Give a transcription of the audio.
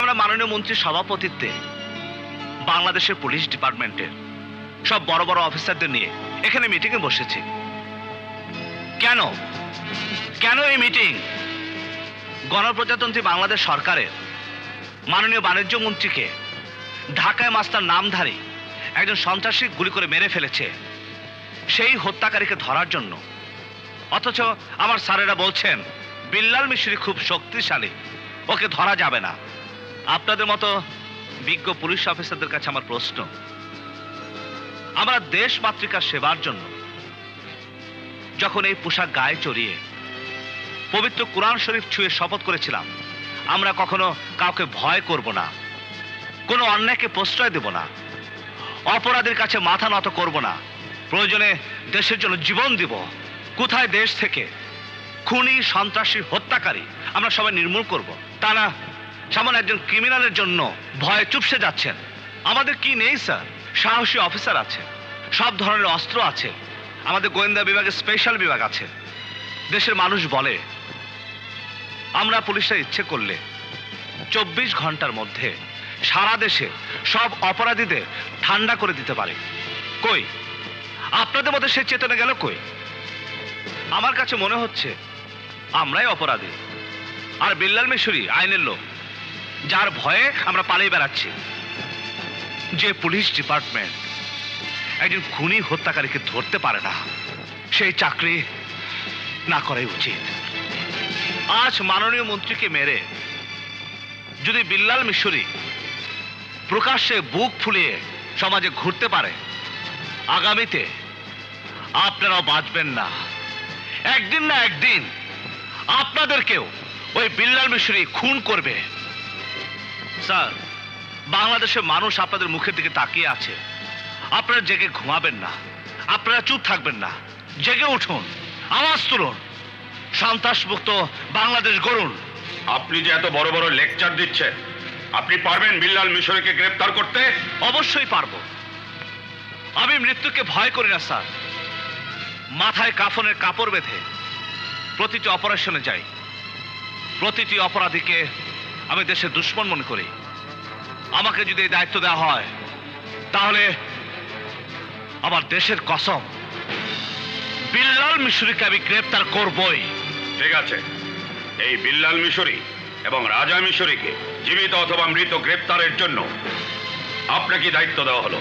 আমরা মাননীয় মন্ত্রীর সভাপতিত্বে বাংলাদেশের পুলিশ ডিপার্টমেন্টের সব বড় বড় অফিসারদের নিয়ে এখানে মিটিংয়ে বসেছি। কেন কেন এই মিটিং? গণপ্রজাতন্ত্রী বাংলাদেশ সরকারের মাননীয় বাণিজ্য মন্ত্রীকে ঢাকায় মাস্টার নামধারী একজন সন্ত্রাসী গুলি করে মেরে ফেলেছে, সেই হত্যাকারীকে ধরার জন্য। অথচ আমার স্যারেরা বলছেন বিল্লাল মিশরি খুব শক্তিশালী, ওকে ধরা যাবে না। আপনাদের মতো বিজ্ঞ পুলিশ অফিসারদের কাছে আমার প্রশ্ন, আমরা দেশ মাতৃকার সেবার জন্য যখন এই পোশাক গায়ে চড়িয়ে পবিত্র কোরআন শরীফ ছুঁয়ে শপথ করেছিলাম আমরা কখনো কাউকে ভয় করব না, কোনো অন্যায়কে প্রশ্রয় দেব না, অপরাধীর কাছে মাথা নত করব না, প্রয়োজনে দেশের জন্য জীবন দিব। কোথায় দেশ থেকে খুনি, সন্ত্রাসী, হত্যাকারী আমরা সবাই নির্মূল করব, তা না সামান্য একজন ক্রিমিনালের জন্য ভয়ে চুপসে যাচ্ছেন। আমাদের কি নেই স্যার? সাহসী অফিসার আছে, সব ধরনের অস্ত্র আছে, আমাদের গোয়েন্দা বিভাগে স্পেশাল বিভাগ আছে। দেশের মানুষ বলে আমরা পুলিশরা ইচ্ছে করলে 24 ঘন্টার মধ্যে সারা দেশে সব অপরাধীদের ঠান্ডা করে দিতে পারে। কই আপনাদের মধ্যে সে চেতনা গেল কই? আমার কাছে মনে হচ্ছে আমরাই অপরাধী, আর বিল্লাল মিশরি আইনের লোক, যার ভয়ে আমরা পালিয়ে বেড়াচ্ছি। যে পুলিশ ডিপার্টমেন্ট একজন খুনি হত্যাকারীকে ধরতে পারে না, সেই চাকরি না করাই উচিত। আজ মাননীয় মন্ত্রীকে মেরে যদি বিল্লাল মিশরি প্রকাশ্যে বুক ফুলিয়ে সমাজে ঘুরতে পারে, আগামীতে আপনারাও বাঁচবেন না। একদিন না একদিন আপনাদেরকেও ওই বিল্লাল মিশরি খুন করবে। স্যার, বাংলাদেশের মানুষ আপনাদের মুখের দিকে তাকিয়ে আছে। আপনারা জেগে ঘুমাবেন না, আপনারা চুপ থাকবেন না, জেগে উঠুন, আওয়াজ তুলুন, সন্ত্রাসমুক্ত বাংলাদেশ গড়ুন। আপনি যে এত বড় বড় লেকচার দিচ্ছেন, আপনি পারবেন বিল্লাল মিশরিকে গ্রেফতার করতে? অবশ্যই পারবো। আমি মৃত্যুকে ভয় করি না স্যার। মাথায় কাফনের কাপড় বেঁধে প্রতিটি অপারেশনে যাই, প্রতিটি অপরাধীকে আমি দেশের দুশ্মন মনে করি। আমাকে যদি এই দায়িত্ব দেওয়া হয় তাহলে আমার দেশের কসম বিল্লাল মিশরিকে আমি গ্রেফতার করবই। ঠিক আছে, এই বিল্লাল মিশরি এবং রাজা মিশরিকে জীবিত অথবা মৃত গ্রেফতারের জন্য আপনাকে দায়িত্ব দেওয়া হলো।